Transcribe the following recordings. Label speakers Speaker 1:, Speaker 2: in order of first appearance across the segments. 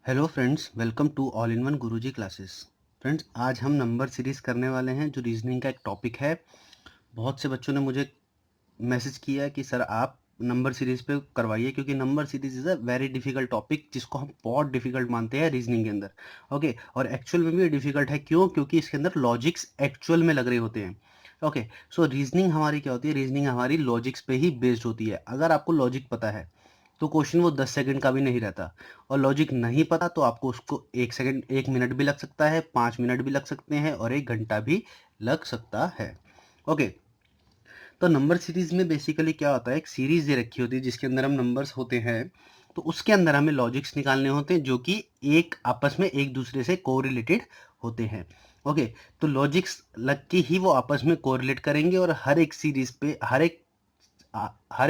Speaker 1: Hello friends, welcome to all in one Guruji classes. Friends, आज हम number series करने वाले हैं जो रीजनिंग का एक टॉपिक है। बहुत से बच्चों ने मुझे मैसेज किया है कि सर आप नंबर सीरीज़ पे करवाइए, क्योंकि number series is a very difficult topic जिसको हम बहुत डिफ़िकल्ट मानते हैं रीजनिंग के अंदर। ओके, और एक्चुअल में भी डिफ़िकल्ट है। क्यों? क्योंकि इसके अंदर लॉजिक्स एक्चुअल में लग रहे होते हैं। ओके, सो रीजनिंग हमारी क्या होती है? रीजनिंग हमारी लॉजिक्स पे ही बेस्ड होती है। अगर आपको लॉजिक पता है तो क्वेश्चन वो 10 सेकंड का भी नहीं रहता, और लॉजिक नहीं पता तो आपको उसको 1 सेकंड 1 मिनट भी लग सकता है, 5 मिनट भी लग सकते हैं और 1 घंटा भी लग सकता है। ओके, तो नंबर सीरीज में बेसिकली क्या होता है, एक सीरीज दे रखी होती है जिसके अंदर हम नंबर्स होते हैं, तो उसके अंदर हमें लॉजिक्स निकालने होते हैं जो कि एक आपस में एक दूसरे से कोरिलेटेड होते हैं। ओके, तो लॉजिक्स लग के ही वो आपस में कोरिलेट करेंगे और हर एक सीरीज पे हर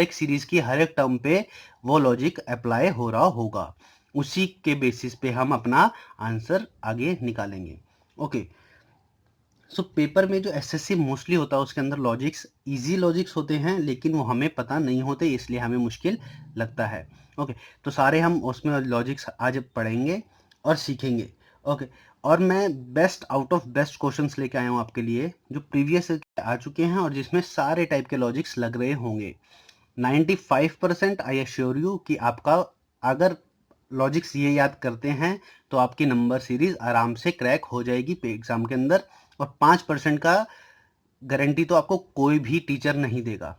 Speaker 1: एक सीरीज की हर एक टर्म पे वो लॉजिक अप्लाई हो रहा होगा। उसी के बेसिस पे हम अपना आंसर आगे निकालेंगे। ओके, सो पेपर में जो एसएससी मोस्टली होता है उसके अंदर लॉजिक्स इजी लॉजिक्स होते हैं, लेकिन वो हमें पता नहीं होते, इसलिए हमें मुश्किल लगता है। ओके, तो सारे हम उसमें लॉजिक्स आज पढ़ेंगे और सीखेंगे। ओके, और मैं best out of best questions लेके आया हूँ आपके लिए जो प्रीवियस आ चुके हैं और जिसमें सारे टाइप के लॉजिक्स लग रहे होंगे। 95% आई एश्योर यू कि आपका अगर लॉजिक्स ये याद करते हैं तो आपकी नंबर सीरीज आराम से क्रैक हो जाएगी एग्जाम के अंदर, और 5% का गारंटी तो आपको कोई भी टीचर नहीं देगा।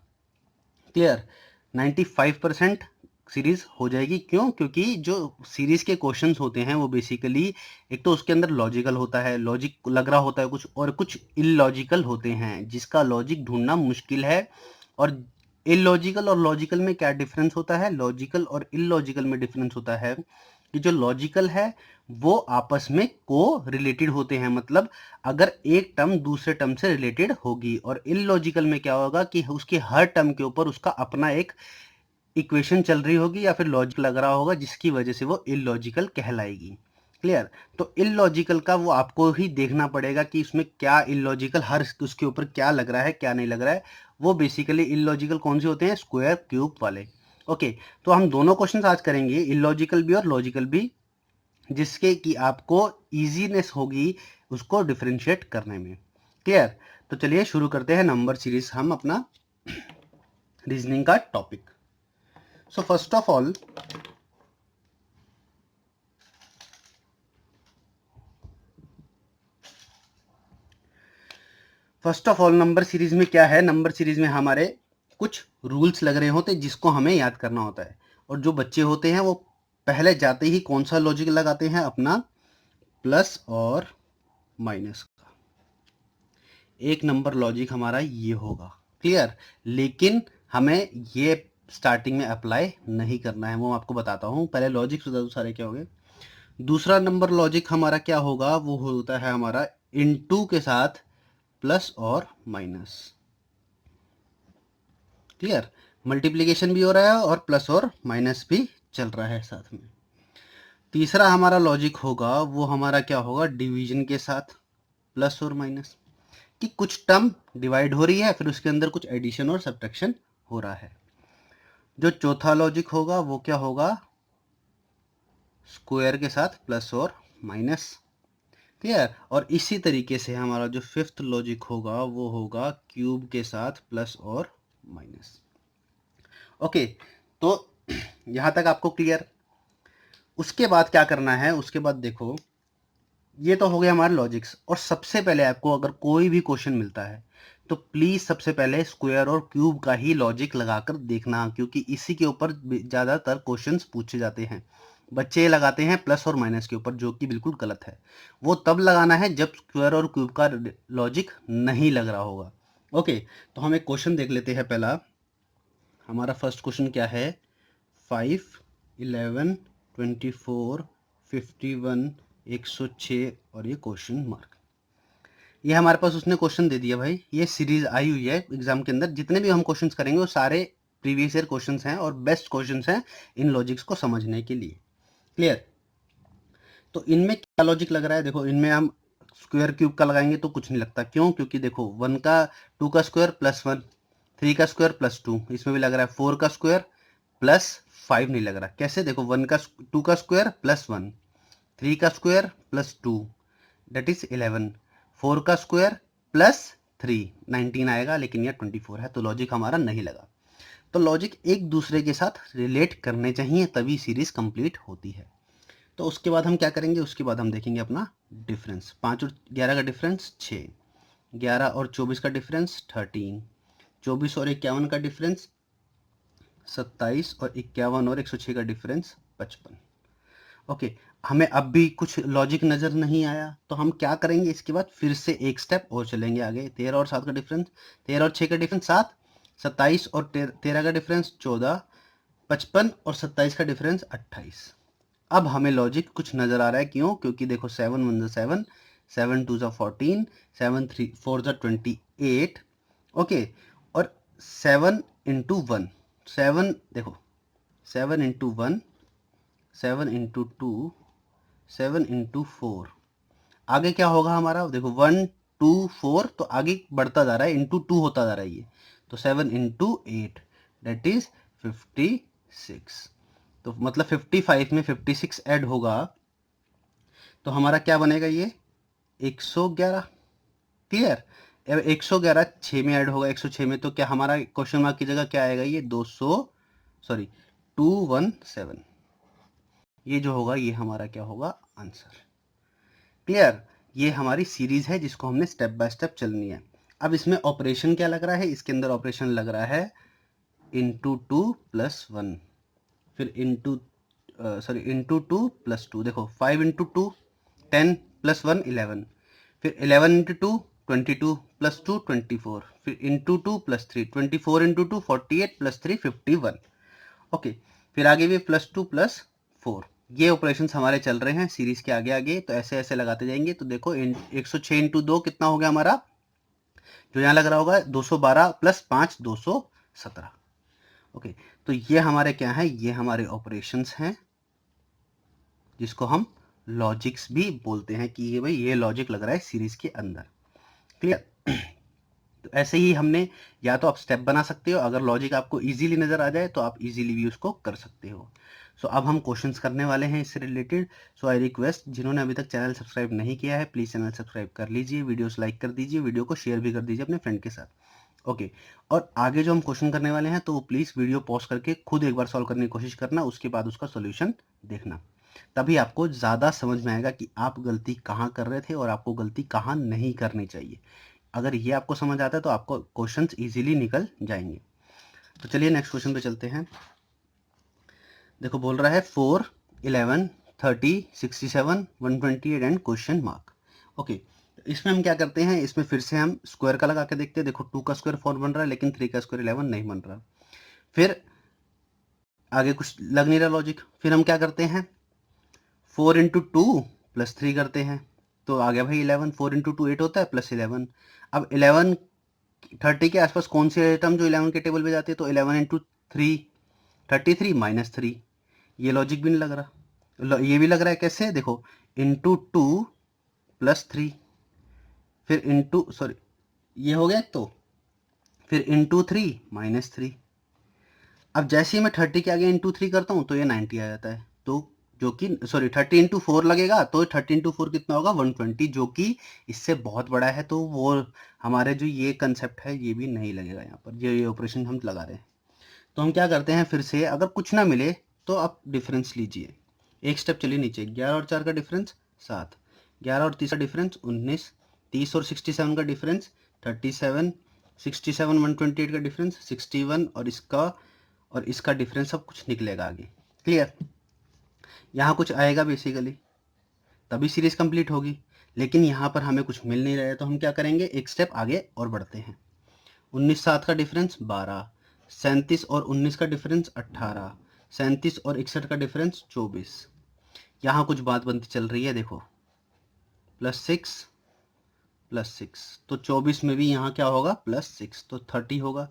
Speaker 1: क्लियर? 95% सीरीज हो जाएगी। क्यों? क्योंकि जो सीरीज के क्वेश्चंस होते हैं वो बेसिकली एक तो उसके अंदर लॉजिकल होता है, लॉजिक लग रहा होता है कुछ, और कुछ इलॉजिकल होते हैं जिसका लॉजिक ढूंढना मुश्किल है। और इलॉजिकल और लॉजिकल में क्या डिफरेंस होता है? लॉजिकल और इलॉजिकल में डिफरेंस होता है कि जो लॉजिकल है वो आपस में को रिलेटेड होते हैं, मतलब अगर एक टर्म दूसरे टर्म से रिलेटेड होगी, और इलॉजिकल में क्या होगा कि उसकी हर टर्म के ऊपर उसका अपना एक इक्वेशन चल रही होगी या फिर लॉजिक लग रहा होगा जिसकी वजह से वो इलॉजिकल कहलाएगी। क्लियर? तो इलॉजिकल का वो आपको ही देखना पड़ेगा कि उसमें क्या इलॉजिकल, हर उसके ऊपर क्या लग रहा है क्या नहीं लग रहा है। वो बेसिकली इलॉजिकल कौन से होते हैं? स्क्वायर क्यूब वाले। ओके, तो हम दोनों क्वेश्चन आज करेंगे, इलॉजिकल भी और लॉजिकल भी, जिसके कि आपको इजीनेस होगी उसको डिफरेंशिएट करने में। क्लियर? तो चलिए शुरू करते हैं नंबर सीरीज, हम अपना रीजनिंग का topic. So first of all number series में क्या है? नंबर सीरीज में हमारे कुछ रूल्स लग रहे होते हैं जिसको हमें याद करना होता है, और जो बच्चे होते हैं वो पहले जाते ही कौन सा लॉजिक लगाते हैं? अपना प्लस और माइनस का एक नंबर लॉजिक हमारा ये होगा। क्लियर? लेकिन हमें ये स्टार्टिंग में अप्लाई नहीं करना है, वो आपको बताता हूँ। पहले लॉजिक बता दो सारे क्या हो गए। दूसरा नंबर लॉजिक हमारा क्या होगा? वो होता है हमारा इनटू के साथ प्लस और माइनस। क्लियर? मल्टीप्लीकेशन भी हो रहा है और प्लस और माइनस भी चल रहा है साथ में। तीसरा हमारा लॉजिक होगा वो हमारा क्या होगा? डिवीजन के साथ प्लस और माइनस, कि कुछ टर्म डिवाइड हो रही है फिर उसके अंदर कुछ एडिशन और सब्ट्रैक्शन हो रहा है। जो चौथा लॉजिक होगा वो क्या होगा? स्क्वायर के साथ प्लस और माइनस। क्लियर? और इसी तरीके से हमारा जो फिफ्थ लॉजिक होगा वो होगा क्यूब के साथ प्लस और माइनस। ओके, तो यहाँ तक आपको क्लियर? उसके बाद क्या करना है? उसके बाद देखो, ये तो हो गया हमारे लॉजिक्स, और सबसे पहले आपको अगर कोई भी क्वेश्चन मिलता है तो प्लीज सबसे पहले स्क्वायर और क्यूब का ही लॉजिक लगाकर देखना, क्योंकि इसी के ऊपर ज्यादातर क्वेश्चंस पूछे जाते हैं। बच्चे लगाते हैं प्लस और माइनस के ऊपर, जो कि बिल्कुल गलत है। वो तब लगाना है जब स्क्वायर और क्यूब का लॉजिक नहीं लग रहा होगा। ओके, तो हम एक क्वेश्चन देख लेते हैं। पहला हमारा फर्स्ट क्वेश्चन क्या है? 5, 11, 24, 51, 106 और ये क्वेश्चन मार्क। ये हमारे पास उसने क्वेश्चन दे दिया भाई। ये सीरीज आई हुई है एग्जाम के अंदर, जितने भी हम क्वेश्चंस करेंगे वो सारे प्रीवियस ईयर क्वेश्चंस हैं और बेस्ट क्वेश्चंस हैं इन लॉजिक्स को समझने के लिए। क्लियर? तो इनमें क्या लॉजिक लग रहा है? देखो, इनमें हम स्क्वायर क्यूब का लगाएंगे तो कुछ नहीं लगता। क्यों? क्योंकि देखो 1 का 2 का स्क्वायर प्लस 1, 3 का स्क्वायर प्लस 2, इसमें भी लग रहा है 4 का स्क्वायर प्लस 5 नहीं लग रहा। कैसे? देखो 1 का 2 का स्क्वायर प्लस 1, 3 का स्क्वायर प्लस 2 दैट इज 11, 4 का स्क्वायर प्लस 3 19 आएगा, लेकिन यह 24 है, तो लॉजिक हमारा नहीं लगा। तो लॉजिक एक दूसरे के साथ रिलेट करने चाहिए, तभी सीरीज कंप्लीट होती है। तो उसके बाद हम क्या करेंगे, उसके बाद हम देखेंगे अपना डिफरेंस। 5 और 11 का डिफरेंस 6, 11 और 24 का डिफरेंस 13, 24 और 51 का डिफरेंस 27, और 51 और 106 का डिफरेंस 55। ओके, हमें अब भी कुछ लॉजिक नज़र नहीं आया, तो हम क्या करेंगे, इसके बाद फिर से एक स्टेप और चलेंगे आगे। 13 और 7 का डिफरेंस, 13 और 6 का डिफरेंस 7, 27 और 13 का डिफरेंस 14, 55 और 27 का डिफरेंस 28। अब हमें लॉजिक कुछ नज़र आ रहा है, क्यों? क्योंकि देखो 7 1 7, 7 2 14, 7 3 4 28, ओके, और 7 इंटू 1, 7 देखो 7 इंटू 1, 7 इंटू 2, 7 इंटू 4, आगे क्या होगा हमारा, देखो 1 2 4, तो आगे बढ़ता जा रहा है, इंटू 2 होता जा रहा है ये, तो 7 इंटू 8 दैट इज 56। तो मतलब 55 में 56 ऐड होगा, तो हमारा क्या बनेगा, ये 111। क्लियर? अब 111 6 में ऐड होगा, 106 में, तो क्या हमारा क्वेश्चन मार्क की जगह क्या आएगा, ये 217, ये जो होगा ये हमारा क्या होगा, आंसर। क्लियर? ये हमारी सीरीज है जिसको हमने स्टेप बाय स्टेप चलनी है। अब इसमें ऑपरेशन क्या लग रहा है, इसके अंदर ऑपरेशन लग रहा है इंटू 2 प्लस 1, फिर इंटू इंटू 2 प्लस 2, देखो 5 इंटू 2 10 प्लस 1 11, फिर 11 इंटू 2 22 प्लस 2 24, फिर into 2 plus 3 24 into 2 48 plus 3 51। Okay, फिर आगे भी प्लस 2 प्लस 4, ये ऑपरेशंस हमारे चल रहे हैं सीरीज के आगे आगे, तो ऐसे ऐसे लगाते जाएंगे। तो देखो 106 इंटू 2 कितना हो गया हमारा, जो यहाँ लग रहा होगा 212 प्लस 5 217। ओके, तो ये हमारे क्या है, ये हमारे ऑपरेशंस हैं जिसको हम लॉजिक्स भी बोलते हैं, कि ये भाई ये लॉजिक लग रहा है सीरीज के अंदर। क्लियर? तो ऐसे ही हमने, या तो आप स्टेप बना सकते हो, अगर लॉजिक आपको इजीली नजर आ जाए तो आप इजीली भी उसको कर सकते हो। सो अब हम क्वेश्चंस करने वाले हैं इससे रिलेटेड। सो आई रिक्वेस्ट, जिन्होंने अभी तक चैनल सब्सक्राइब नहीं किया है, प्लीज़ चैनल सब्सक्राइब कर लीजिए, वीडियोस लाइक कर दीजिए, वीडियो को शेयर भी कर दीजिए अपने फ्रेंड के साथ। ओके, और आगे जो हम क्वेश्चन करने वाले हैं, तो प्लीज़ वीडियो पॉज करके खुद एक बार सॉल्व करने की कोशिश करना, उसके बाद उसका सोल्यूशन देखना, तभी आपको ज़्यादा समझ में आएगा कि आप गलती कहाँ कर रहे थे और आपको गलती कहाँ नहीं करनी चाहिए। अगर ये आपको समझ आता है तो आपको क्वेश्चंस इजीली निकल जाएंगे। तो चलिए नेक्स्ट क्वेश्चन पे चलते हैं। देखो बोल रहा है 4 11 30 67 128 एंड क्वेश्चन मार्क। ओके, इसमें हम क्या करते हैं, इसमें फिर से हम स्क्वायर का लगा के देखते हैं। देखो 2 का स्क्वायर 4 बन रहा है, लेकिन 3 का स्क्वायर 11 नहीं बन रहा। फिर आगे कुछ लग नहीं रहा लॉजिक, फिर हम क्या करते हैं, 4 इंटू 2 प्लस 3 करते हैं, तो आ गया भाई 11, 4 इंटू 2 8 होता है, प्लस 11। अब 11 30 के आसपास कौन सी टर्म जो 11 के टेबल पे जाती है, तो 11 इंटू 3 33 माइनस 3, ये लॉजिक भी नहीं लग रहा। ये भी लग रहा है कैसे, देखो इंटू 2 प्लस 3, फिर इंटू ये हो गया, तो फिर इंटू 3 माइनस 3। अब जैसे ही मैं 30 के आगे इंटू 3 करता हूँ तो ये 90 आ जाता है, तो जो कि 30 इंटू 4 लगेगा, तो 30 इंटू 4 कितना होगा, 120, जो कि इससे बहुत बड़ा है, तो वो हमारे जो ये कंसेप्ट है ये भी नहीं लगेगा यहाँ पर, ये ऑपरेशन हम लगा रहे हैं। तो हम क्या करते हैं, फिर से अगर कुछ ना मिले तो आप डिफरेंस लीजिए, एक स्टेप चलिए नीचे। 11 और 4 का डिफरेंस 7, 11 और 30 का डिफरेंस 19, 30 और 67 का डिफरेंस 37, 67 128 का डिफरेंस 61, और इसका डिफरेंस अब कुछ निकलेगा आगे। क्लियर? यहाँ कुछ आएगा बेसिकली, तभी सीरीज कंप्लीट होगी, लेकिन यहाँ पर हमें कुछ मिल नहीं रहा है, तो हम क्या करेंगे, एक स्टेप आगे और बढ़ते हैं। 19 7 का डिफरेंस 12, 37 और 19 का डिफरेंस 18, 37 और 61 का डिफरेंस 24। यहाँ कुछ बात बनती चल रही है, देखो +6, तो 24 में भी यहाँ क्या होगा, +6, तो 30 होगा।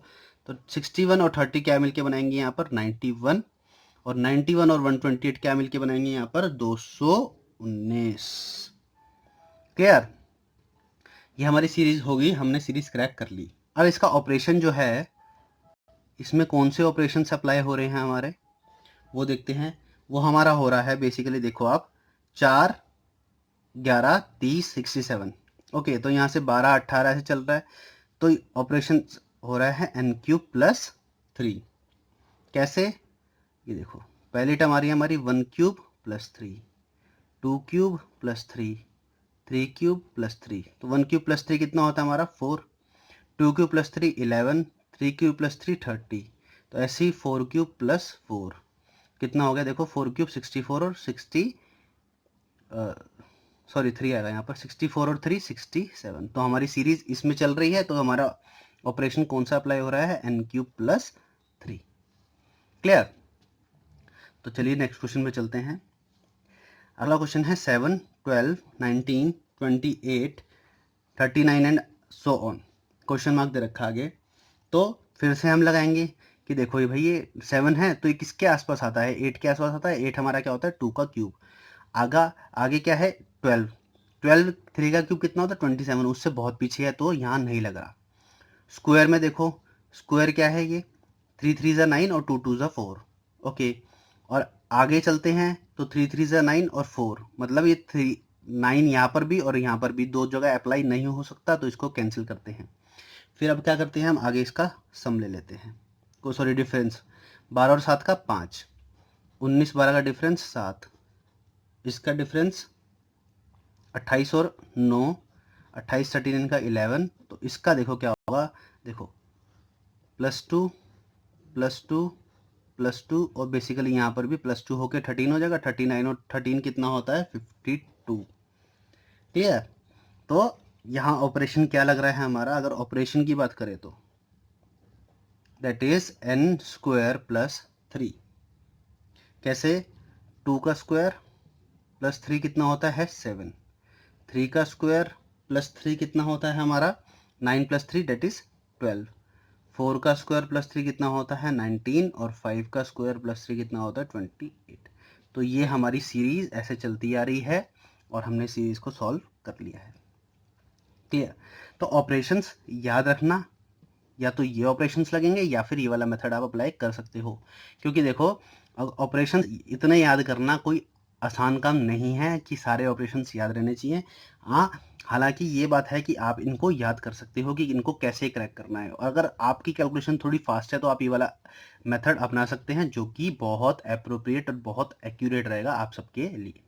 Speaker 1: तो 61 और 30 क्या मिलके बनाएंगे यहाँ पर 91, और 91 और 128 क्या मिलके बनाएंगे यहाँ पर 219। क्लियर? ये हमारी सीरीज होगी, हमने सीरीज क्रैक कर ली। अब इसका ऑपरेशन जो है, इसमें कौन से ऑपरेशन अप्लाई हो रहे हैं हमारे, वो देखते हैं। वो हमारा हो रहा है बेसिकली, देखो आप 4 11 30 67। ओके, तो यहाँ से 12 18 से चल रहा है, तो ऑपरेशन हो रहा है n क्यूब प्लस 3। कैसे, ये देखो, पहली टर्म आ रही है हमारी 1 cube plus 3, 2 cube plus 3, 3 cube plus 3। तो 1 क्यूब प्लस 3 कितना होता है हमारा 4, 2 क्यूब प्लस 3 11, 3 क्यूब प्लस 3 30। तो ऐसे ही 4 क्यूब प्लस 4 कितना हो गया, देखो 4 क्यूब 64 और 60 सॉरी 3 आएगा यहाँ पर, 64 और 3 67। तो हमारी सीरीज इसमें चल रही है, तो हमारा ऑपरेशन कौन सा अप्लाई हो रहा है, n क्यूब प्लस 3। क्लियर। तो चलिए नेक्स्ट क्वेश्चन में चलते हैं। अगला क्वेश्चन है 7 12 19 28 39 and so on. Question mark दे रखा आगे, तो फिर से हम लगाएंगे कि देखो ये भाई ये 7 है तो ये किसके आसपास आता है, 8 के आसपास आता है। 8 हमारा क्या होता है 2 का क्यूब। आगे क्या है 12, 3 का क्यूब कितना होता है 27, उससे बहुत पीछे है तो यहाँ नहीं लग रहा। स्क्वायर में देखो, स्क्वायर क्या है ये 3 3 ज़ा 9 और 2 2 ज़ा 4। ओके, और आगे चलते हैं तो 3 3 ज़ा 9 और 4, मतलब ये 9 यहाँ पर भी और यहाँ पर भी दो जगह अप्लाई नहीं हो सकता, तो इसको कैंसिल करते हैं। फिर अब क्या करते हैं हम, आगे इसका सम ले लेते हैं, को सॉरी डिफरेंस। 12 और 7 का 5, 19 12 का डिफरेंस 7, इसका डिफरेंस 28 और 9, 28 39 का 11। तो इसका देखो क्या होगा, देखो +2 +2 +2 और बेसिकली यहाँ पर भी +2 होके 13 हो जाएगा। 39 और 13 कितना होता है 52। ठीक है, तो यहाँ ऑपरेशन क्या लग रहा है हमारा, अगर ऑपरेशन की बात करें तो that is n square plus 3। कैसे, 2 का स्क्वायर प्लस 3 कितना होता है 7, 3 का स्क्वायर प्लस 3 कितना होता है हमारा 9 प्लस 3 डेट इज 12, 4 का स्क्वायर प्लस 3 कितना होता है 19 और 5 का स्क्वायर प्लस 3 कितना होता है 28। तो ये हमारी सीरीज ऐसे चलती आ रही है और हमने सीरीज को सॉल्व कर लिया है। क्लियर। तो ऑपरेशंस याद रखना, या तो ये ऑपरेशंस लगेंगे या फिर ये वाला मेथड आप अप्लाई कर सकते हो, क्योंकि देखो ऑपरेशंस इतने याद करना कोई आसान काम नहीं है कि सारे ऑपरेशंस याद रहने चाहिए। हाँ, हालांकि ये बात है कि आप इनको याद कर सकते हो कि इनको कैसे क्रैक करना है, और अगर आपकी कैलकुलेशन थोड़ी फास्ट है तो आप ये वाला मेथड अपना सकते हैं, जो कि बहुत अप्रोप्रिएट और बहुत एक्यूरेट रहेगा आप सबके लिए।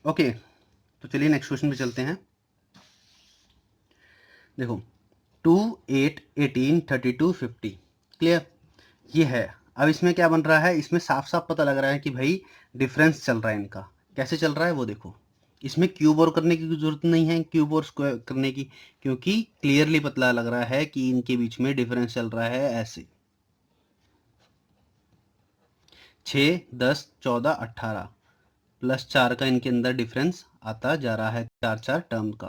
Speaker 1: ओके, तो चलिए नेक्स्ट क्वेश्चन पे चलते हैं। देखो 2 8 18 32 50। क्लियर, ये है। अब इसमें क्या बन रहा है, इसमें साफ साफ पता लग रहा है कि भाई डिफरेंस चल रहा है इनका। कैसे चल रहा है वो देखो, इसमें क्यूब और करने की जरूरत नहीं है, क्यूब और स्क्वायर करने की, क्योंकि क्लियरली पता लग रहा है कि इनके बीच में डिफरेंस चल रहा है ऐसे 6 10 14 18 +4 का इनके अंदर डिफरेंस आता जा रहा है 4 4 टर्म का।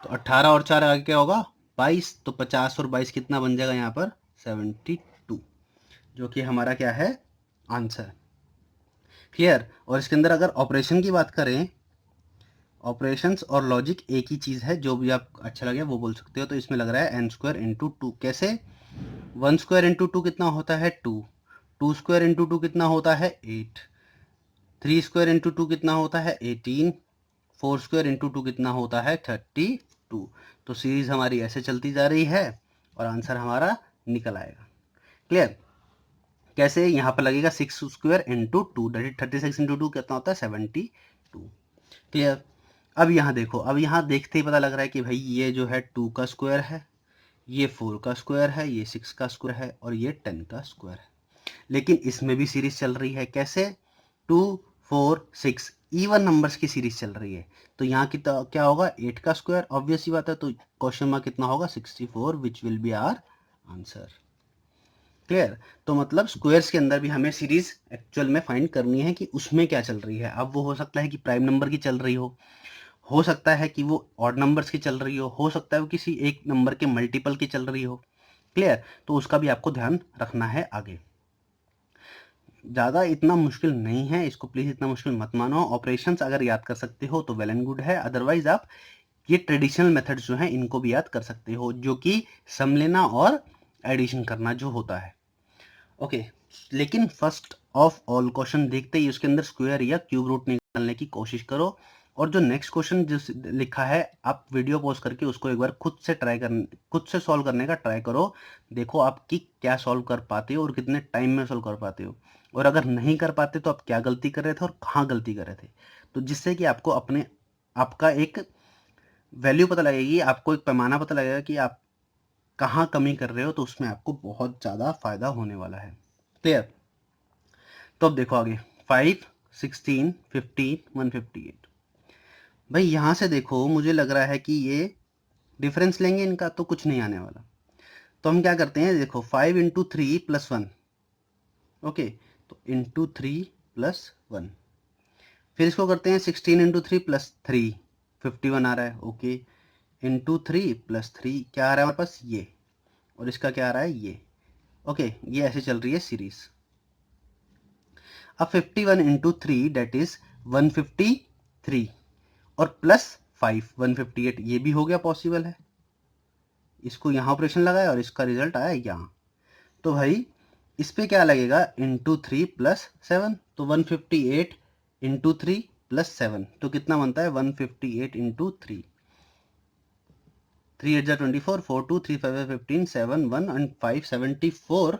Speaker 1: तो 18 और 4 आगे क्या होगा 22, तो 50 और 22 कितना बन जाएगा यहाँ पर 72, जो कि हमारा क्या है आंसर। क्लियर। और इसके अंदर अगर ऑपरेशन की बात करें, ऑपरेशंस और लॉजिक एक ही चीज़ है, जो भी आप अच्छा लगे वो बोल सकते हो। तो इसमें लग रहा है n स्क्वायर इंटू 2। कैसे, 1 स्क्वायर इंटू 2 कितना होता है 2, 2 स्क्वायर इंटू 2 कितना होता है 8, 3 स्क्वायर इंटू 2 कितना होता है 18, 4 स्क्वायर इंटू 2 कितना होता है 32। तो सीरीज हमारी ऐसे चलती जा रही है और आंसर हमारा निकल आएगा। क्लियर। कैसे, यहाँ पर लगेगा 6 square into 2 that is 36 into 2 कितना होता है 72। क्लियर। अब यहाँ देखो, अब यहाँ देखते ही पता लग रहा है कि भाई ये जो है 2 का स्क्वायर है, ये 4 का स्क्वायर है, ये 6 का स्क्वायर है और ये 10 का स्क्वायर है। लेकिन इसमें भी सीरीज चल रही है। कैसे, 2 4 6 इवन नंबर्स की सीरीज चल रही है। तो यहाँ की क्या होगा 8 का स्क्वायर, ऑब्वियस सी बात है। तो क्वेश्चन मार्क कितना होगा 64 which will be our answer. Clear. तो मतलब स्क्वायर्स के अंदर भी हमें सीरीज एक्चुअल में फाइंड करनी है कि उसमें क्या चल रही है। अब वो हो सकता है कि प्राइम नंबर की चल रही हो सकता है कि वो ऑड नंबर्स की चल रही हो सकता है वो किसी एक नंबर के मल्टीपल की चल रही हो। क्लियर। तो उसका भी आपको ध्यान रखना है आगे। ज़्यादा इतना मुश्किल नहीं है, इसको प्लीज़ इतना मुश्किल मत मानो। ऑपरेशंस अगर याद कर सकते हो तो वेल एंड गुड है, अदरवाइज आप ये ट्रेडिशनल मेथड्स जो हैं इनको भी याद कर सकते हो, जो कि सम लेना और एडिशन करना जो होता है। ओके, लेकिन फर्स्ट ऑफ ऑल क्वेश्चन देखते ही उसके अंदर स्क्वायर या क्यूब रूट निकालने की कोशिश करो, और जो नेक्स्ट क्वेश्चन जो लिखा है आप वीडियो पॉज करके उसको एक बार खुद से सॉल्व करने का ट्राई करो। देखो आपकी क्या सॉल्व कर पाते हो और कितने टाइम में सॉल्व कर पाते हो, और अगर नहीं कर पाते तो आप क्या गलती कर रहे थे और कहाँ गलती कर रहे थे, तो जिससे कि आपको आपका एक वैल्यू पता लगेगी, आपको एक पैमाना पता लगेगा कि आप कहाँ कमी कर रहे हो, तो उसमें आपको बहुत ज़्यादा फायदा होने वाला है। क्लियर? तो अब देखो आगे 5, 16, 15, 158। भाई यहाँ से देखो मुझे लग रहा है कि ये डिफरेंस लेंगे इनका तो कुछ नहीं आने वाला, तो हम क्या करते हैं, देखो 5 इंटू 3 प्लस 1, ओके, तो इंटू 3 प्लस 1, फिर इसको करते हैं 16 इंटू 3 प्लस 3, 51 आ रहा है, ओके, इंटू 3 प्लस 3 क्या आ रहा है हमारे पास, ये, और इसका क्या आ रहा है, ये, ओके, ये ऐसे चल रही है सीरीज। अब 51 इंटू 3 डेट इज 153, और प्लस 5 158, ये भी हो गया पॉसिबल है, इसको यहाँ ऑपरेशन लगाया और इसका रिजल्ट आया यहाँ, तो भाई इस पे क्या लगेगा, इंटू 3 प्लस 7, तो 158 इंटू 3 प्लस 7, तो कितना बनता है 158 into 3, 3 8 24, 4 2 3 5 15, 7 1 and 5 74,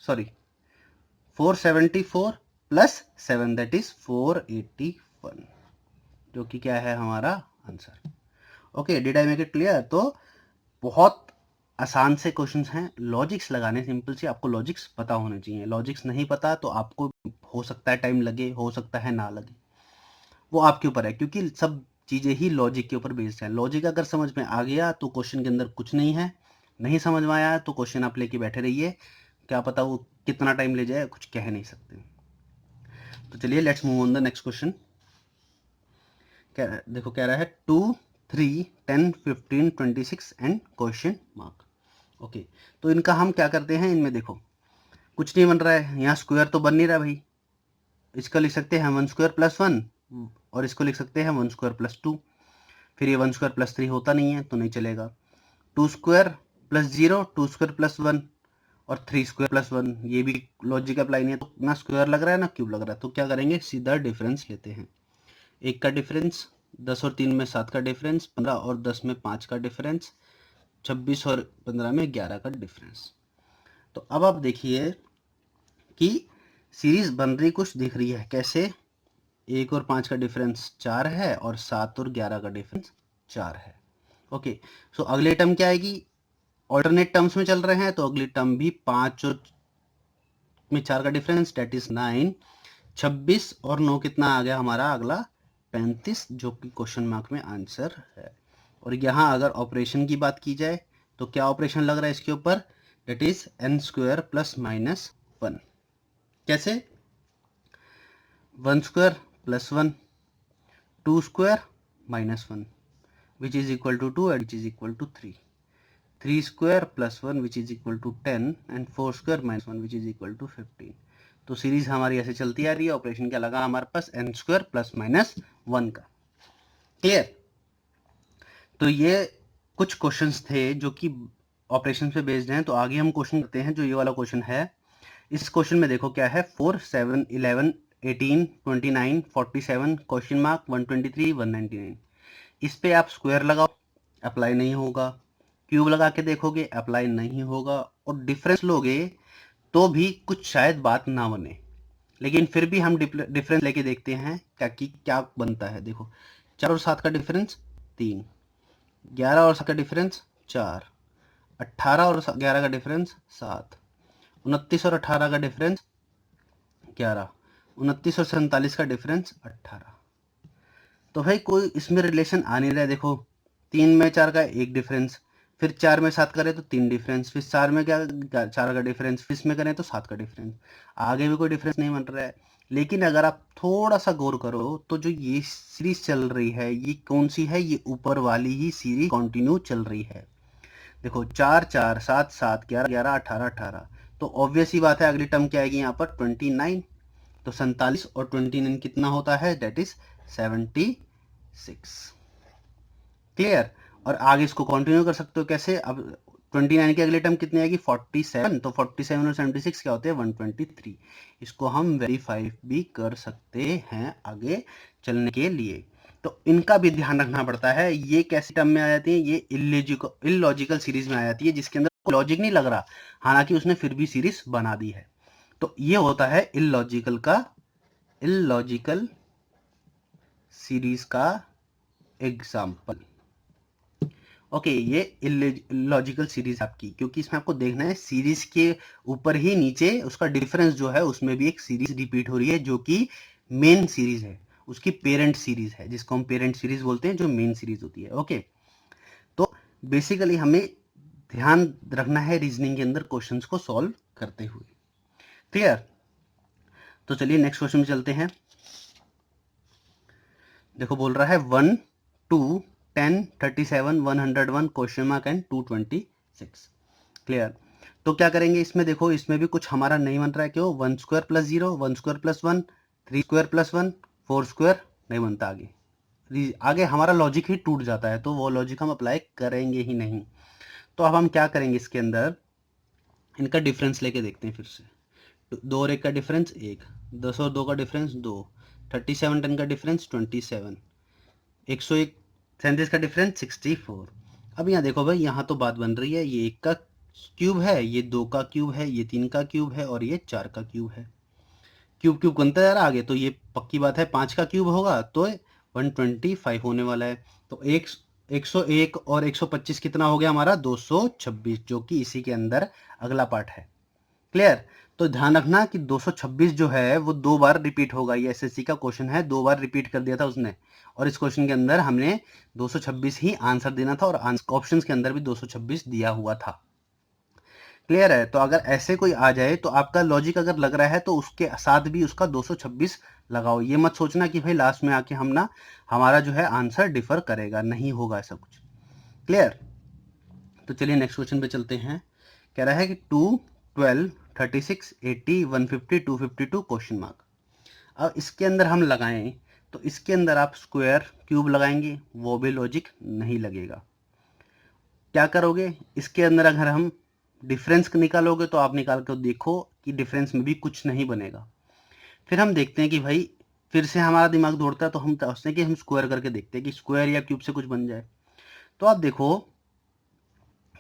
Speaker 1: sorry 474 plus 7 that is 481, जो कि क्या है हमारा answer. Okay, did I make it clear? तो बहुत आसान से क्वेश्चंस हैं, लॉजिक्स लगाने सिंपल सी, आपको लॉजिक्स पता होने चाहिए, लॉजिक्स नहीं पता तो आपको हो सकता है टाइम लगे, हो सकता है ना लगे, वो आपके ऊपर है, क्योंकि सब चीज़ें ही लॉजिक के ऊपर बेस्ड हैं। लॉजिक अगर समझ में आ गया तो क्वेश्चन के अंदर कुछ नहीं है, नहीं समझ में आया तो क्वेश्चन आप लेके बैठे रहिए, क्या पता वो कितना टाइम ले जाए, कुछ कह नहीं सकते। तो चलिए let's move on the next question. देखो कह रहा है 2, 3, 10, 15, 26 एंड क्वेश्चन मार्क। ओके, तो इनका हम क्या करते हैं, इनमें देखो कुछ नहीं बन रहा है, यहाँ स्क्वायर तो बन नहीं रहा भाई, इसका लिख सकते हैं 1 स्क्वायर प्लस 1, और इसको लिख सकते हैं 1 स्क्वायर प्लस 2, फिर ये 1 स्क्वायर प्लस 3 होता नहीं है तो नहीं चलेगा, 2 स्क्वायर प्लस 0, 2 स्क्वायर प्लस 1, और 3 स्क्वायर प्लस 1, ये भी लॉजिक अप्लाई नहीं है, तो ना स्क्वायर लग रहा है ना क्यूब लग रहा है, तो क्या करेंगे, सीधा डिफरेंस लेते हैं, 1 का डिफरेंस, 10 और 3 में 7 का डिफरेंस, 15 और 10 में 5 का डिफरेंस, 26 और 15 में 11 का डिफरेंस। तो अब आप देखिए कि सीरीज बन रही कुछ दिख रही है, कैसे, 1 और 5 का डिफरेंस 4 है और 7 और 11 का डिफरेंस 4 है। ओके, सो अगले टर्म क्या आएगी, ऑल्टरनेट टर्म्स में चल रहे हैं तो अगली टर्म भी 5 और में 4 का डिफरेंस डेट इज 9, 26 और 9 कितना आ गया हमारा अगला 35, जो कि क्वेश्चन मार्क में आंसर है। और यहाँ अगर ऑपरेशन की बात की जाए तो क्या ऑपरेशन लग रहा है इसके ऊपर, that is n square plus minus 1, कैसे, 1 square plus 1, 2 square minus 1 which is equal to 2 and which is equal to 3, 3 square plus 1 which is equal to 10 and 4 square minus 1 which is equal to 15। तो series हमारी ऐसे चलती आ रही है, operation क्या लगा हमारे पास, n स्क्वायर प्लस माइनस 1 का। क्लियर? तो ये कुछ क्वेश्चंस थे जो कि ऑपरेशन पे बेस्ड हैं, तो आगे हम क्वेश्चन करते हैं। जो ये वाला क्वेश्चन है, इस क्वेश्चन में देखो क्या है, 4, 7, 11, 18, 29, 47, क्वेश्चन मार्क, 123, 199। इस पे आप स्क्वायर लगाओ, अप्लाई नहीं होगा, क्यूब लगा के देखोगे अप्लाई नहीं होगा, और डिफरेंस लोगे तो भी कुछ शायद बात ना बने, लेकिन फिर भी हम डिफरेंस लेके देखते हैं क्या बनता है। देखो 4 और 7 का डिफरेंस 3, 11 और 7 का डिफरेंस 4, 18 और 11 का डिफरेंस 7, 29 और 18 का डिफरेंस 11, 29 और 47 का डिफरेंस 18। तो भाई कोई इसमें रिलेशन आ नहीं रहा है। देखो 3 में 4 का एक डिफरेंस, फिर 4 में 7 करें तो 3 डिफरेंस, फिर 4 में क्या 4 का डिफरेंस, फिर इसमें करें तो 7 का डिफरेंस, आगे भी कोई डिफरेंस नहीं बन रहा है। लेकिन अगर आप थोड़ा सा गौर करो तो जो ये सीरीज चल रही है ये कौन सी है, ये ऊपर वाली ही सीरीज कंटिन्यू चल रही है। देखो 4 4 7 7 11 11 18 18, तो ऑब्वियस ही बात है अगली टर्म क्या आएगी यहाँ पर 29, तो 47 और 29 कितना होता है, दैट इज 76। क्लियर? और आगे इसको कंटिन्यू कर सकते हो कैसे, अब 29 की अगली टर्म कितनी आएगी 47, तो 47 और 76 क्या होते हैं 123। इसको हम वेरीफाई भी कर सकते हैं आगे चलने के लिए। तो इनका भी ध्यान रखना पड़ता है। ये कैसी टर्म में आ जाती है, ये इलॉजिकल सीरीज में आ जाती है जिसके अंदर लॉजिक नहीं लग रहा, हालांकि उसने फिर भी सीरीज बना दी है। तो ये होता है इलॉजिकल सीरीज का एग्जाम्पल। ओके, ये इलॉजिकल सीरीज आपकी, क्योंकि इसमें आपको देखना है सीरीज के ऊपर ही नीचे उसका डिफरेंस जो है उसमें भी एक सीरीज रिपीट हो रही है जो कि मेन सीरीज है, उसकी पेरेंट सीरीज है, जिसको हम पेरेंट सीरीज बोलते हैं, जो मेन सीरीज होती है। ओके, तो बेसिकली हमें ध्यान रखना है रीजनिंग के अंदर क्वेश्चंस को सॉल्व करते हुए। क्लियर? तो चलिए नेक्स्ट क्वेश्चन में चलते हैं। देखो बोल रहा है 1, 2, 10, 37, 101 क्वेश्चन मार्क एंड 226। क्लियर? तो क्या करेंगे इसमें, देखो इसमें भी कुछ हमारा नहीं बन रहा है। क्यों? 1 square plus 0, 1 square plus 1, 3 square plus 1, 4 square नहीं बनता। आगे हमारा लॉजिक ही टूट जाता है, तो वो लॉजिक हम अप्लाई करेंगे ही नहीं। तो अब हम क्या करेंगे, इसके अंदर इनका डिफरेंस लेके देखते हैं फिर से। 2 और 1 का डिफरेंस 1, 10 और 2 का डिफरेंस 2, 37 10 का डिफरेंस 27, 101 37 का डिफरेंस 64। अब यहाँ देखो भाई, यहाँ तो बात बन रही है, ये 1 का क्यूब है, ये 2 का क्यूब है, ये 3 का क्यूब है और ये 4 का क्यूब है। क्यूब क्यूब बनता जा रहा है आगे, तो ये पक्की बात है 5 का क्यूब होगा तो 125 होने वाला है। तो 101 और 125 कितना हो गया हमारा 226, जो कि इसी के अंदर अगला पार्ट है। क्लियर? तो ध्यान रखना कि 226 जो है वो 2 बार रिपीट होगा। ये एसएससी का क्वेश्चन है, 2 बार रिपीट कर दिया था उसने, और इस क्वेश्चन के अंदर हमने 226 ही आंसर देना था, और ऑप्शंस के अंदर भी 226 दिया हुआ था। क्लियर है? तो अगर ऐसे कोई आ जाए तो आपका लॉजिक अगर लग रहा है तो उसके साथ भी उसका 226 लगाओ। ये मत सोचना कि भाई लास्ट में आके हमारा जो है आंसर डिफर करेगा, नहीं होगा ऐसा कुछ। क्लियर? तो चलिए नेक्स्ट क्वेश्चन पे चलते हैं। कह रहा है कि 2, 12, 36, 80, 150, 252 क्वेश्चन मार्क। अब इसके अंदर हम लगाएं तो इसके अंदर आप स्क्वायर क्यूब लगाएंगे, वो भी लॉजिक नहीं लगेगा। क्या करोगे, इसके अंदर अगर हम डिफरेंस निकालोगे तो आप निकाल कर देखो कि डिफरेंस में भी कुछ नहीं बनेगा। फिर हम देखते हैं कि भाई, फिर से हमारा दिमाग दौड़ता है, तो हम सोचते हैं कि हम स्क्वायर करके देखते हैं कि स्क्वायर या क्यूब से कुछ बन जाए। तो आप देखो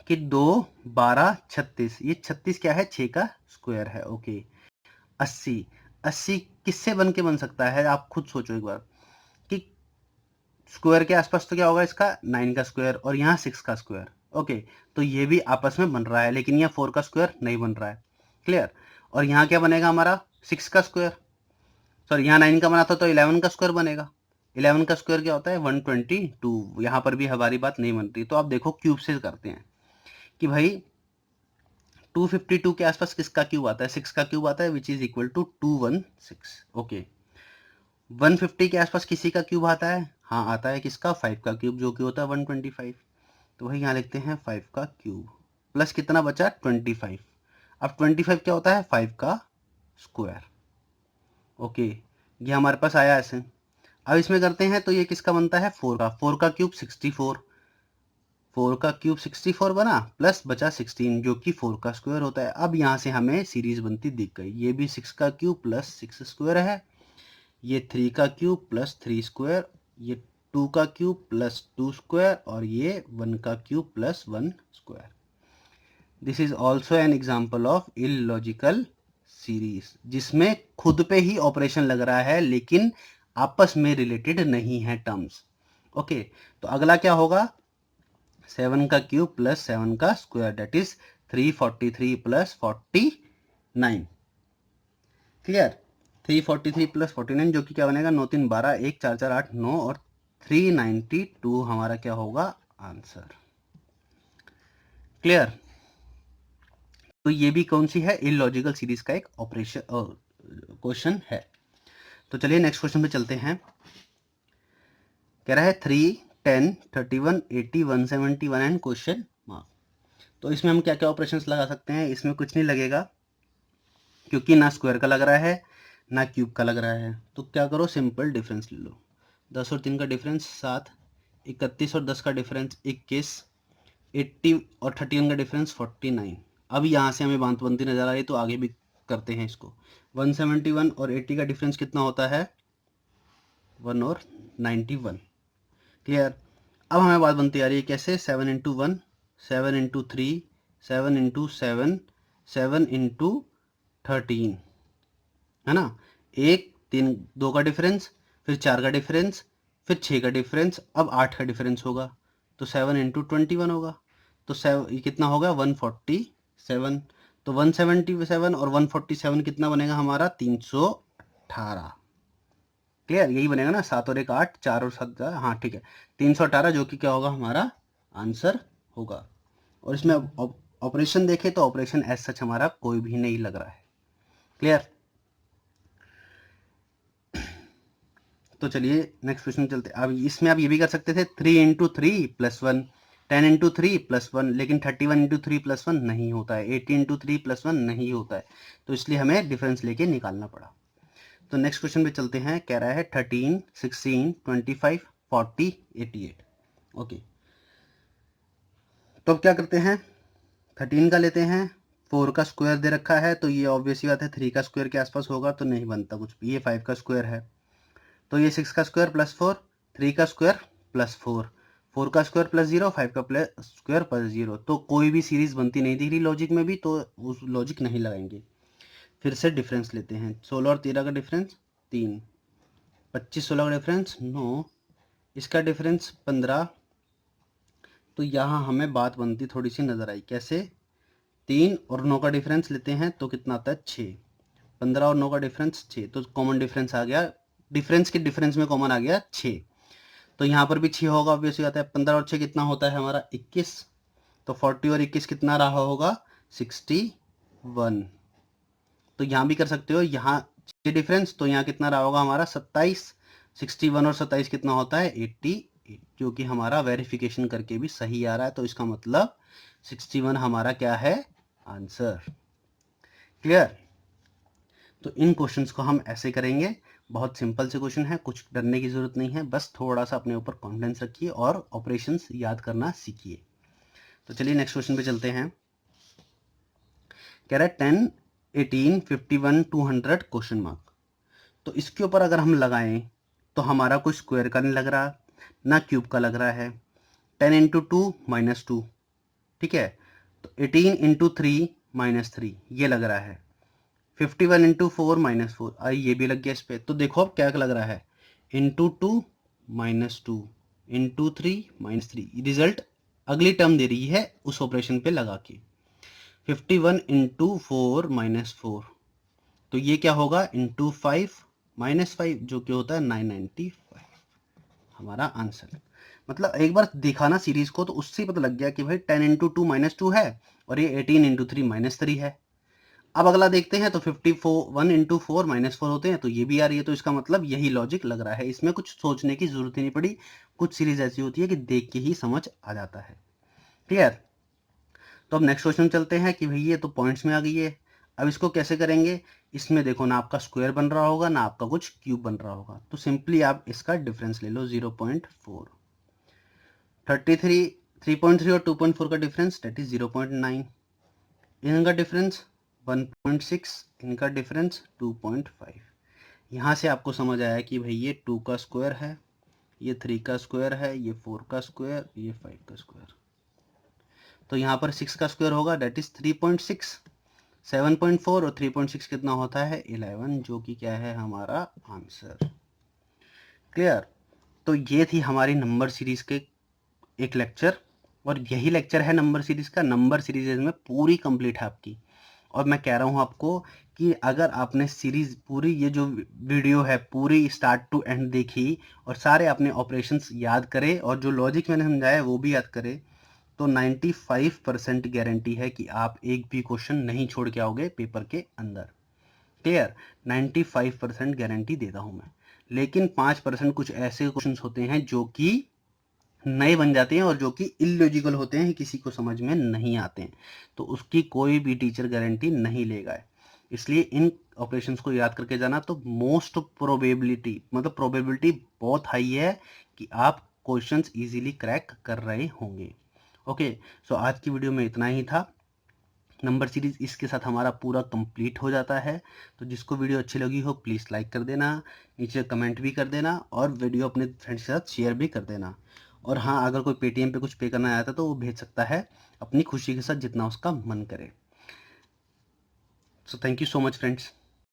Speaker 1: कि 2, 12, 36, ये 36 क्या है 6 का स्क्वायर है। ओके, 80, 80 किससे बन के बन सकता है, आप खुद सोचो एक बार कि स्क्वायर के आसपास तो क्या होगा इसका 9 का स्क्वायर और यहाँ 6 का स्क्वायर। ओके, तो ये भी आपस में बन रहा है, लेकिन यहाँ 4 का स्क्वायर नहीं बन रहा है। क्लियर? और यहाँ क्या बनेगा हमारा 6 का स्क्वायर, सॉरी यहाँ 9 का बना था तो 11 का स्क्वायर बनेगा। 11 का स्क्वायर क्या होता है 122। यहाँ पर भी हमारी बात नहीं बन रही। तो आप देखो क्यूब से करते हैं कि भाई 252 के आसपास किसका क्यूब आता है, 6 का क्यूब आता है, which is equal to 216। Okay, 150 के आसपास किसी का क्यूब आता है, हाँ आता है, किसका 5 का क्यूब, जो कि होता है 125। तो भाई यहाँ लिखते हैं 5 का क्यूब प्लस कितना बचा 25। अब 25 क्या होता है 5 का स्क्वायर। ओके, ये हमारे पास आया ऐसे। अब इसमें करते हैं तो ये किसका बनता है 4 का क्यूब 64, 4 का क्यूब 64 बना प्लस बचा 16, जो कि 4 का स्क्वायर होता है। अब यहाँ से हमें सीरीज बनती दिख गई, ये भी 6 का क्यूब प्लस 6 स्क्वायर है, ये 3 का क्यूब प्लस 3 स्क्वायर, ये 2 का क्यूब प्लस 2 स्क्वायर और ये 1 का cube plus 1 square. This is also an example of illogical series, जिसमें खुद पे ही ऑपरेशन लग रहा है लेकिन आपस में रिलेटेड नहीं है टर्म्स। ओके, तो अगला क्या होगा 7 का क्यूब प्लस 7 का square, that is 343 plus 49। Clear? 343 plus 49 जो कि क्या बनेगा 9 3 12, 1 4 4 8 9 और 392 हमारा क्या होगा आंसर। क्लियर? तो ये भी कौन सी है इलॉजिकल सीरीज का एक ऑपरेशन क्वेश्चन है। तो चलिए नेक्स्ट क्वेश्चन पे चलते हैं। कह रहा है 3, 10, 31, 80, 171 एंड क्वेश्चन मार्क। तो इसमें हम क्या क्या ऑपरेशंस लगा सकते हैं, इसमें कुछ नहीं लगेगा क्योंकि ना स्क्वायर का लग रहा है ना क्यूब का लग रहा है। तो क्या करो सिंपल डिफरेंस ले लो। 10 और 3 का डिफरेंस 7, 31 और 10 का डिफरेंस 21, 80 और 31 का डिफरेंस 49। अब यहाँ से हमें बात बनती नजर आ रही है, तो आगे भी करते हैं इसको। 171 और 80 का डिफरेंस कितना होता है? 1 और 91। क्लियर। अब हमें बात बनती आ रही है कैसे? 7 इंटू 1, 7 इंटू 3, 7 इंटू 7, 7 इंटू 13, है ना। एक, तीन, दो का डिफरेंस, फिर 4 का डिफरेंस, फिर 6 का डिफरेंस, अब 8 का डिफरेंस होगा, तो 7 इंटू 21 होगा। तो ये कितना होगा? 147। तो 177 और 147 कितना बनेगा हमारा? 318। क्लियर, यही बनेगा ना, 7 और 1 8, 4 और 7, हाँ ठीक है, 318, जो कि क्या होगा हमारा आंसर होगा। और इसमें ऑपरेशन देखें तो ऑपरेशन एज सच हमारा कोई भी नहीं लग रहा है। क्लियर। तो चलिए नेक्स्ट क्वेश्चन चलते। अब इसमें आप ये भी कर सकते थे 3 इंटू 3 प्लस 1, 10 इंटू 3 प्लस 1, लेकिन 31 इंटू 3 प्लस 1 नहीं होता है, 80 इंटू 3 प्लस 1 नहीं होता है, तो इसलिए हमें डिफरेंस लेके निकालना पड़ा। तो नेक्स्ट क्वेश्चन पे चलते हैं। कह रहा है 13, 16, 25, 40, 88। ओके, तो अब क्या करते हैं? 13 का लेते हैं, 4 का स्क्वायर दे रखा है, तो ये ऑब्वियस ही बात है 3 का स्क्वायर के आसपास होगा, तो नहीं बनता कुछ भी। ये 5 का स्क्वायर है, तो ये 6 का स्क्वायर प्लस 4, 3 का स्क्वायर प्लस 4, 4 का स्क्वायर प्लस 0, 5 का प्लस स्क्वायर प्लस 0। तो कोई भी सीरीज बनती नहीं दिख रही लॉजिक में भी, तो उस लॉजिक नहीं लगाएंगे। फिर से डिफरेंस लेते हैं। 16 और 13 का डिफरेंस 3, 25 16 का डिफरेंस 9, इसका डिफरेंस 15। तो यहाँ हमें बात बनती थोड़ी सी नजर आई। कैसे? 3 और 9 का डिफरेंस लेते हैं तो कितना आता है? 6। 15 और 9 का डिफरेंस 6, तो कॉमन डिफरेंस आ गया, डिफरेंस के डिफरेंस में कॉमन आ गया 6। तो यहाँ पर भी 6 होगा, ऑब्वियसली आता है। 15 और 6 कितना होता है हमारा? 21। तो 40 और 21 कितना रहा होगा? 61। तो यहाँ भी कर सकते हो, यहाँ 6 डिफरेंस, तो यहाँ कितना रहा होगा हमारा? 27। 61 और 27 कितना होता है? 88, जो कि हमारा वेरिफिकेशन करके भी सही आ रहा है, तो इसका मतलब 61 हमारा क्या है? आंसर। क्लियर। तो इन क्वेश्चंस को हम ऐसे करेंगे। बहुत सिंपल से क्वेश्चन है, कुछ डरने की जरूरत नहीं है, बस थोड़ा सा अपने ऊपर कॉन्फिडेंस रखिए और ऑपरेशंस याद करना सीखिए। तो चलिए नेक्स्ट क्वेश्चन पे चलते हैं। कह रहा है 10, 18, 51, 200 क्वेश्चन मार्क। तो इसके ऊपर अगर हम लगाएं तो हमारा कोई स्क्वायर का नहीं लग रहा, ना क्यूब का लग रहा है। 10 इंटू 2 -2, ठीक है। तो 18 इंटू 3 -3 ये लग रहा है। 51 इंटू 4 -4, आई ये भी लग गया इस पे। तो देखो अब क्या लग रहा है? इंटू 2 -2 इंटू 3 -3, रिजल्ट अगली टर्म दे रही है उस ऑपरेशन पे लगा के। 51 इंटू 4 -4, तो ये क्या होगा? इंटू 5 -5, जो कि होता है 995, हमारा आंसर। मतलब एक बार दिखाना सीरीज को, तो उससे पता लग गया कि भाई 10 इंटू 2 -2 है, और ये 18 इंटू 3 -3 है। अब अगला देखते हैं, तो 51 इंटू 4 -4 होते हैं, तो ये भी आ रही है, तो इसका मतलब यही लॉजिक लग रहा है। इसमें कुछ सोचने की जरूरत ही नहीं पड़ी, कुछ सीरीज ऐसी होती है कि देख के ही समझ आ जाता है। क्लियर। तो अब नेक्स्ट क्वेश्चन चलते हैं कि भैया तो पॉइंट्स में आ गई है, अब इसको कैसे करेंगे? इसमें देखो ना आपका स्क्वायर बन रहा होगा, ना आपका कुछ क्यूब बन रहा होगा, तो सिंपली आप इसका डिफरेंस ले लो 0.4। 33, 3.3 और 2.4 का डिफरेंस दैट इज 0.9। इनका डिफरेंस 1.6, इनका डिफरेंस 2.5। यहाँ से आपको समझ आया कि भाई ये 2 का स्क्वायर है, ये 3 का स्क्वायर है, ये 4 का स्क्वायर, ये 5 का स्क्वायर। तो यहाँ पर 6 का स्क्वायर होगा, दैट इज 3.6। 7.4 और 3.6 कितना होता है? 11, जो कि क्या है हमारा आंसर। क्लियर। तो ये थी हमारी नंबर सीरीज के एक लेक्चर, और यही लेक्चर है नंबर सीरीज का। नंबर सीरीज में पूरी कंप्लीट है आपकी, और मैं कह रहा हूँ आपको कि अगर आपने सीरीज पूरी, ये जो वीडियो है पूरी स्टार्ट टू एंड देखी, और सारे अपने ऑपरेशंस याद करे, और जो लॉजिक मैंने समझाया वो भी याद करे, तो 95% गारंटी है कि आप एक भी क्वेश्चन नहीं छोड़ के आओगे पेपर के अंदर। क्लियर। 95% गारंटी देता हूं मैं। लेकिन 5% कुछ ऐसे क्वेश्चंस होते हैं जो कि नए बन जाते हैं, और जो कि इलॉजिकल होते हैं, किसी को समझ में नहीं आते हैं, तो उसकी कोई भी टीचर गारंटी नहीं लेगा। इसलिए इन ऑपरेशंस को याद करके जाना, तो मोस्ट प्रोबेबिलिटी, मतलब प्रोबेबिलिटी बहुत हाई है कि आप क्वेश्चंस इजीली क्रैक कर रहे होंगे। ओके, सो आज की वीडियो में इतना ही था। नंबर सीरीज़ इसके साथ हमारा पूरा कंप्लीट हो जाता है। तो जिसको वीडियो अच्छी लगी हो प्लीज़ लाइक कर देना, नीचे कमेंट भी कर देना और वीडियो अपने फ्रेंड्स के साथ शेयर भी कर देना। और हाँ, अगर कोई पेटीएम पे कुछ पे करना चाहता है तो वो भेज सकता है अपनी खुशी के साथ, जितना उसका मन करे। So thank you so much friends.